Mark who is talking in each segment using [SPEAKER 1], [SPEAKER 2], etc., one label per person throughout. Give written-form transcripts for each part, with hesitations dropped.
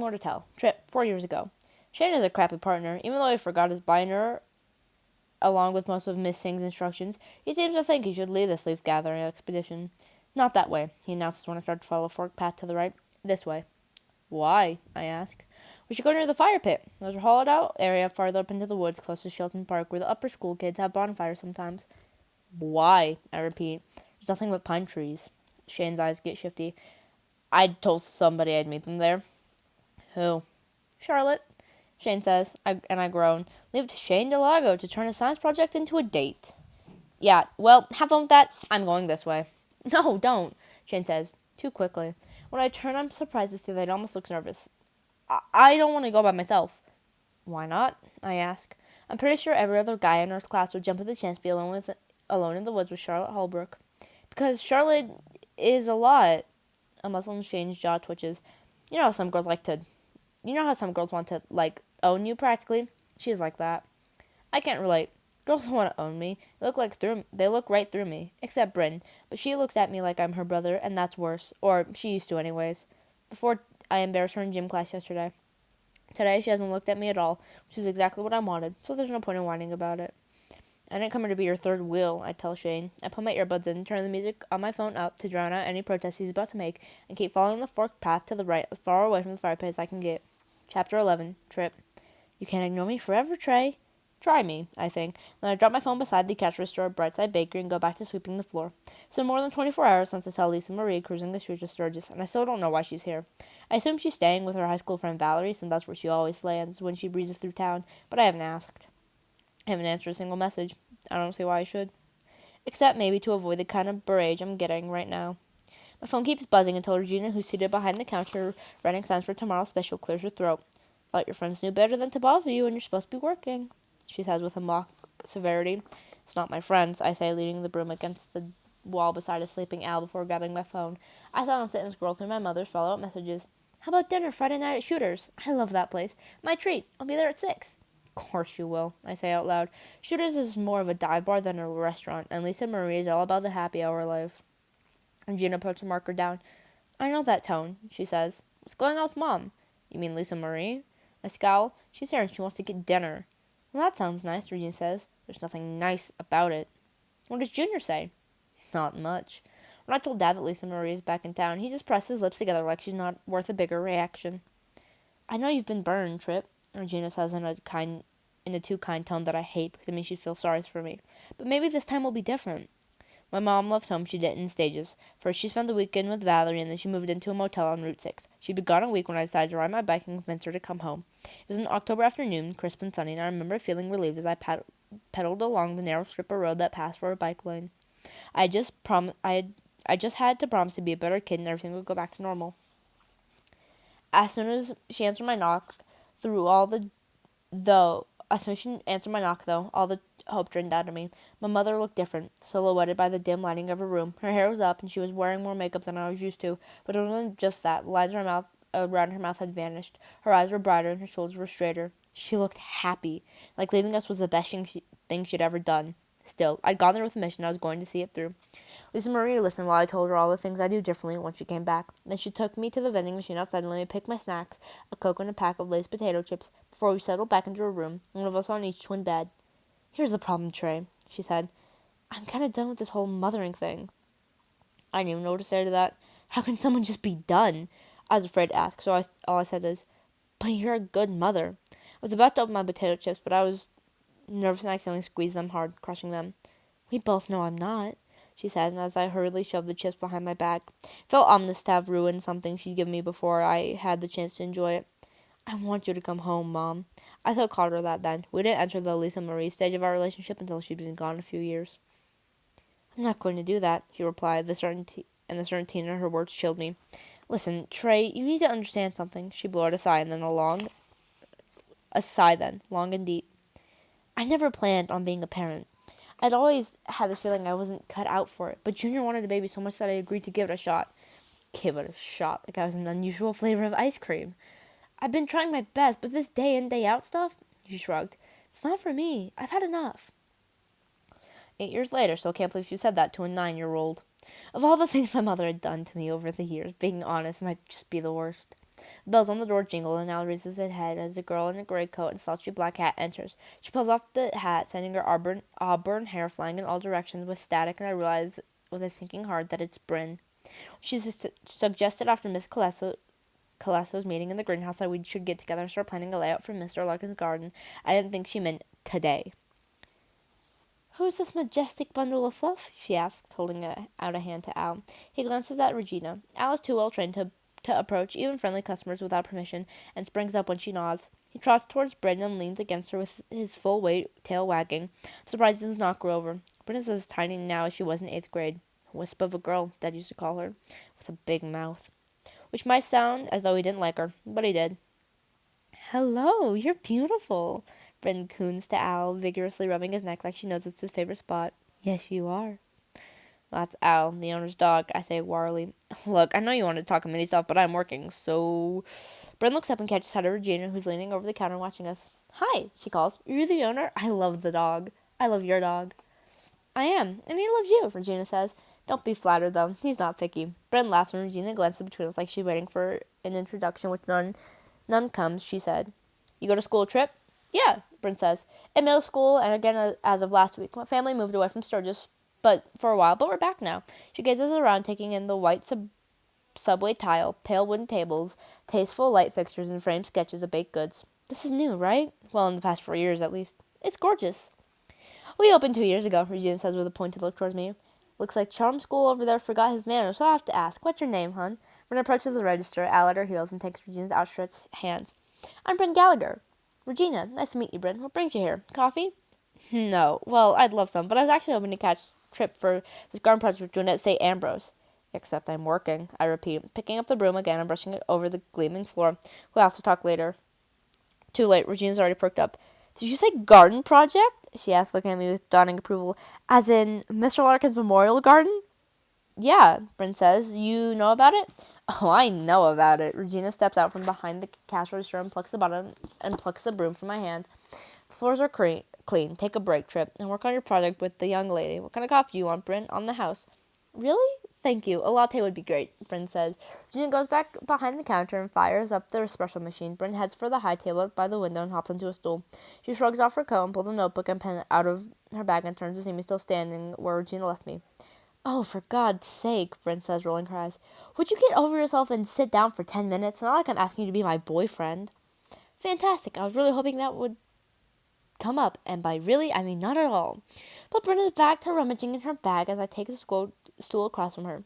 [SPEAKER 1] More to tell. Trip, 4 years ago. Shane is a crappy partner. Even though he forgot his binder along with most of Miss Singh's instructions, he seems to think he should lead this leaf-gathering expedition. Not that way, he announces when I start to follow a forked path to the right. This way. Why? I ask. We should go near the fire pit. There's a hollowed-out area farther up into the woods close to Shelton Park where the upper school kids have bonfires sometimes. Why? I repeat. There's nothing but pine trees. Shane's eyes get shifty. I'd told somebody I'd meet them there. Who? Charlotte, Shane says, and I groan. Leave it to Shane Delago to turn a science project into a date. Yeah, well, have fun with that. I'm going this way. No, don't, Shane says, too quickly. When I turn, I'm surprised to see that he almost looks nervous. I don't want to go by myself. Why not? I ask. I'm pretty sure every other guy in our class would jump at the chance to be alone in the woods with Charlotte Holbrook. Because Charlotte is a lot. A muscle in Shane's jaw twitches. You know how some girls want to, own you practically? She's like that. I can't relate. Girls don't want to own me. They look right through me. Except Bryn. But she looks at me like I'm her brother, and that's worse. Or she used to anyways. Before I embarrassed her in gym class yesterday. Today she hasn't looked at me at all, which is exactly what I wanted, so there's no point in whining about it. I didn't come here to be your third wheel, I tell Shane. I put my earbuds in, turn the music on my phone up to drown out any protest he's about to make, and keep following the forked path to the right as far away from the fire pit as I can get. Chapter 11. Trip. You can't ignore me forever, Trey. Try me, I think. Then I drop my phone beside the cash register at Brightside Bakery and go back to sweeping the floor. It's been more than 24 hours since I saw Lisa Marie cruising the streets of Sturgis, and I still don't know why she's here. I assume she's staying with her high school friend Valerie, since that's where she always lands when she breezes through town, but I haven't asked. I haven't answered a single message. I don't see why I should. Except maybe to avoid the kind of barrage I'm getting right now. My phone keeps buzzing until Regina, who's seated behind the counter writing signs for tomorrow's special, clears her throat. Thought your friends knew better than to bother you when you're supposed to be working, she says with a mock severity. It's not my friends, I say, leaning the broom against the wall beside a sleeping Al before grabbing my phone. I silence it and scroll through my mother's follow-up messages. How about dinner Friday night at Shooters? I love that place. My treat. I'll be there at 6. Of course you will, I say out loud. Shooters is more of a dive bar than a restaurant, and Lisa Marie is all about the happy hour life. And Gina puts a marker down. I know that tone, she says. What's going on with Mom? You mean Lisa Marie? I scowl. She's here and she wants to get dinner. Well, that sounds nice, Regina says. There's nothing nice about it. What does Junior say? Not much. When I told Dad that Lisa Marie is back in town, he just pressed his lips together like she's not worth a bigger reaction. I know you've been burned, Trip, Regina says in a too kind tone that I hate because it means she feels sorry for me. But maybe this time will be different. When Mom left home, she did it in stages. First, she spent the weekend with Valerie, and then she moved into a motel on Route 6. She'd been gone a week when I decided to ride my bike and convince her to come home. It was an October afternoon, crisp and sunny, and I remember feeling relieved as I pedaled along the narrow strip of road that passed for a bike lane. I just had to promise to be a better kid and everything would go back to normal. As soon as she answered my knock, all the hope drained out of me. My mother looked different, silhouetted by the dim lighting of her room. Her hair was up, and she was wearing more makeup than I was used to, but it wasn't just that. The lines around her mouth had vanished. Her eyes were brighter, and her shoulders were straighter. She looked happy, like leaving us was the best thing she'd ever done. Still, I'd gone there with a mission. I was going to see it through. Lisa Marie listened while I told her all the things I'd do differently once she came back. Then she took me to the vending machine outside and let me pick my snacks, a Coke and a pack of Lay's potato chips, before we settled back into her room, one of us on each twin bed. Here's the problem, Trey, she said. I'm kind of done with this whole mothering thing. I didn't even know what to say to that. How can someone just be done? I was afraid to ask, so all I said is, but you're a good mother. I was about to open my potato chips, but I was nervous and accidentally squeezed them hard, crushing them. We both know I'm not, she said, and as I hurriedly shoved the chips behind my back. It felt ominous to have ruined something she'd given me before I had the chance to enjoy it. I want you to come home, Mom. I still called her that then. We didn't enter the Lisa Marie stage of our relationship until she'd been gone a few years. I'm not going to do that, she replied, the certainty in her words chilled me. Listen, Trey, you need to understand something. She blew out a sigh, long and deep. I never planned on being a parent. I'd always had this feeling I wasn't cut out for it, but Junior wanted a baby so much that I agreed to give it a shot. Give it a shot, like I was an unusual flavor of ice cream. I've been trying my best, but this day in, day out stuff, she shrugged. It's not for me. I've had enough. 8 years later, so I can't believe she said that to a 9-year-old. Of all the things my mother had done to me over the years, being honest might just be the worst. The bells on the door jingle, and Al raises his head as a girl in a gray coat and slouchy black hat enters. She pulls off the hat, sending her auburn hair flying in all directions with static, and I realize with a sinking heart that it's Bryn. She's suggested after Miss Calesso's meeting in the greenhouse that we should get together and start planning a layout for Mr. Larkin's garden. I didn't think she meant today. "Who's this majestic bundle of fluff?" she asks, holding out a hand to Al. He glances at Regina. Al is too well trained to approach even friendly customers without permission, and springs up when she nods. He trots towards Bryn and leans against her with his full weight, tail wagging. Surprise does not grow over. Bryn is as tiny now as she was in 8th grade. A wisp of a girl, Dad used to call her, with a big mouth. Which might sound as though he didn't like her, but he did. "Hello, you're beautiful," Bryn coons to Al, vigorously rubbing his neck like she knows it's his favorite spot. "Yes, you are." "That's Al, the owner's dog," I say warily. "Look, I know you want to talk mini stuff, but I'm working, so..." Bryn looks up and catches sight of Regina, who's leaning over the counter watching us. "Hi," she calls. "You're the owner? I love the dog. I love your dog." "I am, and he loves you," Regina says. "Don't be flattered, though. He's not picky." Bryn laughs, and Regina glances between us like she's waiting for an introduction, which none comes. She said, "You go to school trip?" "Yeah," Bryn says. "In middle school, and again as of last week. My family moved away from Sturgis for a while, but we're back now." She gazes around, taking in the white subway tile, pale wooden tables, tasteful light fixtures, and framed sketches of baked goods. "This is new, right? Well, in the past 4 years, at least." "It's gorgeous." "We opened 2 years ago," Regina says with a pointed look towards me. "Looks like Charm School over there forgot his manners, so I'll have to ask. What's your name, hun?" Bryn approaches the register, Al at her heels, and takes Regina's outstretched hands. "I'm Bryn Gallagher." "Regina, nice to meet you, Bryn. What brings you here? Coffee?" "No. Well, I'd love some, but I was actually hoping to catch a trip for this garden project we're doing at St. Ambrose." "Except I'm working," I repeat, picking up the broom again and brushing it over the gleaming floor. "We'll have to talk later." Too late. Regina's already perked up. "Did you say garden project?" she asked, looking at me with dawning approval. "As in Mr. Larkin's memorial garden?" "Yeah," Bryn says. "You know about it?" "Oh, I know about it." Regina steps out from behind the cash register and plucks the broom from my hand. "The floors are clean. Take a break, Trip, and work on your project with the young lady. What kind of coffee do you want, Bryn? On the house." "Really? Thank you. A latte would be great," Bryn says. Regina goes back behind the counter and fires up the espresso machine. Bryn heads for the high table by the window and hops into a stool. She shrugs off her coat and pulls a notebook and pen out of her bag and turns to see me still standing where Regina left me. "Oh, for God's sake," Bryn says, rolling her eyes. "Would you get over yourself and sit down for 10 minutes? Not like I'm asking you to be my boyfriend." "Fantastic. I was really hoping that would come up, and by really, I mean not at all." But Bryn is back to rummaging in her bag as I take the stool across from her.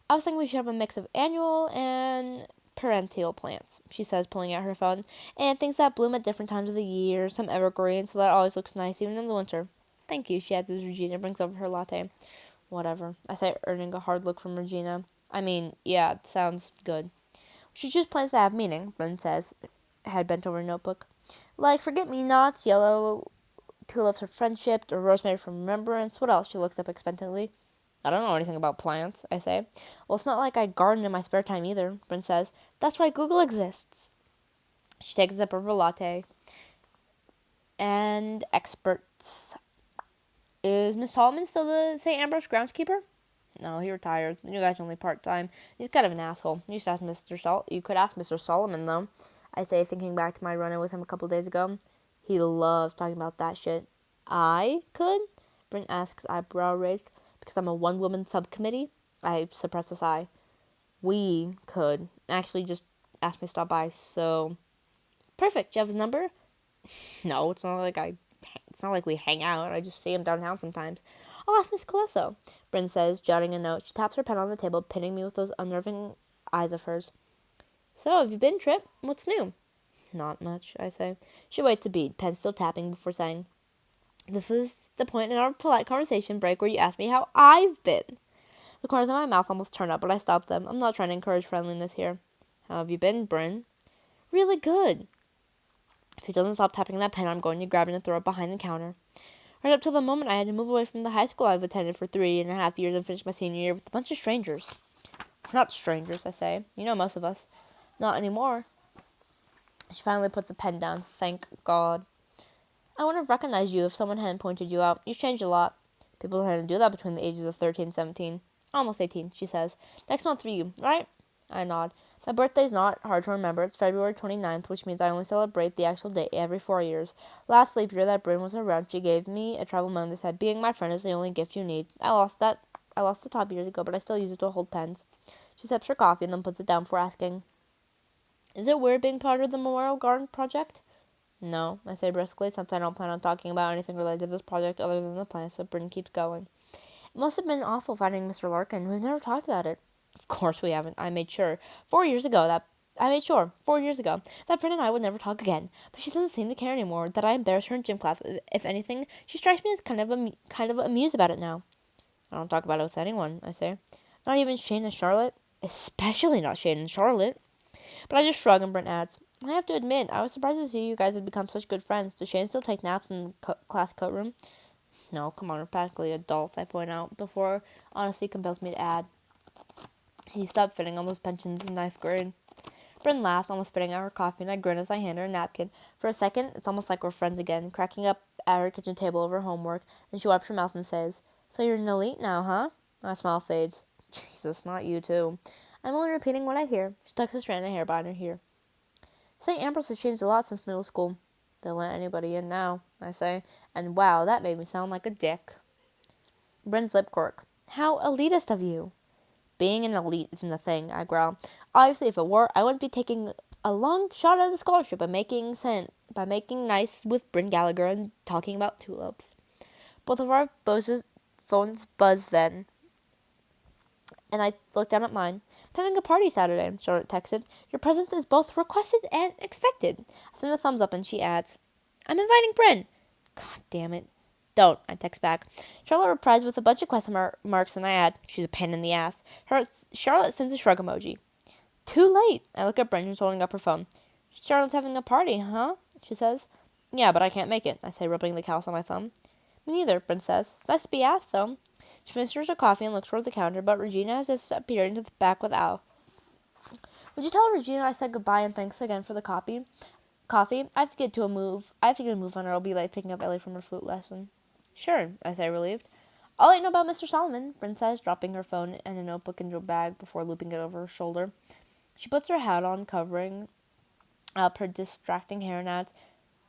[SPEAKER 1] "I was thinking we should have a mix of annual and perennial plants," she says, pulling out her phone, "and things that bloom at different times of the year, some evergreens, so that it always looks nice, even in the winter." "Thank you," she adds as Regina brings over her latte. "Whatever," I say, earning a hard look from Regina. "I mean, yeah, it sounds good." "We should choose plants that have meaning," Bryn says, head bent over a notebook. "Like forget-me-nots, yellow tulips for friendship, or rosemary for remembrance." "What else?" She looks up expectantly. "I don't know anything about plants," I say. "Well, it's not like I garden in my spare time either," Bryn says. "That's why Google exists." She takes a sip of her latte. "And experts. Is Miss Solomon still the St. Ambrose groundskeeper?" "No, he retired. The new guy's only part-time. He's kind of an asshole. You could ask Mr. Solomon, though," I say, thinking back to my run-in with him a couple days ago. "He loves talking about that shit." "I could?" Bryn asks, eyebrow raised. "Because I'm a one-woman subcommittee?" I suppress a sigh. "We could. Actually, just asked me to stop by, so..." "Perfect. Do you have his number?" "No, it's not like we hang out. I just see him downtown sometimes." "I'll ask Miss Calesso," Bryn says, jotting a note. She taps her pen on the table, pinning me with those unnerving eyes of hers. "So, have you been, Trip? What's new?" "Not much," I say. She waits a beat, pen still tapping, before saying, "This is the point in our polite conversation break where you ask me how I've been." The corners of my mouth almost turn up, but I stop them. I'm not trying to encourage friendliness here. "How have you been, Bryn?" "Really good." If he doesn't stop tapping that pen, I'm going to grab it and throw it behind the counter. Right up till the moment I had to move away from the high school I've attended for 3.5 years and finish my senior year with a bunch of strangers. "We're not strangers," I say. "You know most of us." "Not anymore." She finally puts the pen down. Thank God. "I wouldn't have recognized you if someone hadn't pointed you out. You've changed a lot." "People tend to do that between the ages of 13 and 17. "Almost 18, she says. "Next month for you, right?" I nod. My birthday's not hard to remember. It's February 29th, which means I only celebrate the actual date every 4 years. Last leap year that Bryn was around, she gave me a travel mug that said, "Being my friend is the only gift you need." I lost the top years ago, but I still use it to hold pens. She sips her coffee and then puts it down before asking, "Is it weird being part of the Memorial Garden project?" "No," I say briskly, since I don't plan on talking about anything related to this project other than the plants, but Bryn keeps going. "It must have been awful finding Mr. Larkin. We've never talked about it." "Of course we haven't. I made sure. 4 years ago that 4 years ago, that Bryn and I would never talk again. But she doesn't seem to care anymore. That I embarrass her in gym class. If anything, she strikes me as kind of amused about it now." "I don't talk about it with anyone," I say. "Not even Shane and Charlotte?" "Especially not Shane and Charlotte." But I just shrug, and Brent adds, "I have to admit, I was surprised to see you guys had become such good friends. Does Shane still take naps in the class coat room?" "No, come on, we're practically adults," I point out, before honesty compels me to add, "He stopped fitting on those pensions in ninth grade." Bryn laughs, almost spitting out her coffee, and I grin as I hand her a napkin. For a second, it's almost like we're friends again, cracking up at her kitchen table over homework. Then she wipes her mouth and says, "So you're an elite now, huh?" My smile fades. "Jesus, not you, too." I'm only repeating what I hear. She tucks a strand of hair behind her ear. "St. Ambrose has changed a lot since middle school." "They'll let anybody in now," I say, and wow, that made me sound like a dick. Bryn's lip quirk. "How elitist of you." "Being an elite isn't a thing," I growl. "Obviously, if it were, I wouldn't be taking a long shot at a scholarship by making nice with Bryn Gallagher and talking about tulips." Both of our phones buzzed then, and I looked down at mine. "I'm having a party Saturday," Charlotte texted. "Your presence is both requested and expected." I send a thumbs up, and she adds, "I'm inviting Bryn." God damn it. "Don't," I text back. Charlotte replies with a bunch of question marks, and I add, "She's a pain in the ass." Charlotte sends a shrug emoji. "Too late." I look at Bryn, who's holding up her phone. "Charlotte's having a party, huh?" she says. "Yeah, but I can't make it," I say, rubbing the callus on my thumb. "Me neither," Bryn says. "It's nice to be asked, though." She finishes her coffee and looks towards the counter, but Regina has disappeared into the back with Al. "Would you tell Regina I said goodbye and thanks again for the coffee? I have to get a move on, or I'll be late picking up Ellie from her flute lesson." "Sure," I say, relieved. "I'll let you know about Mr. Solomon," Bryn says, dropping her phone and a notebook into her bag before looping it over her shoulder. She puts her hat on, covering up her distracting hair, and adds,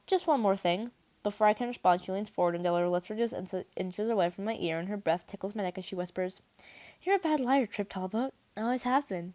[SPEAKER 1] "Just one more thing." Before I can respond, she leans forward until her lips are just inches away from my ear, and her breath tickles my neck as she whispers, "You're a bad liar, Trip Talbot. I always have been."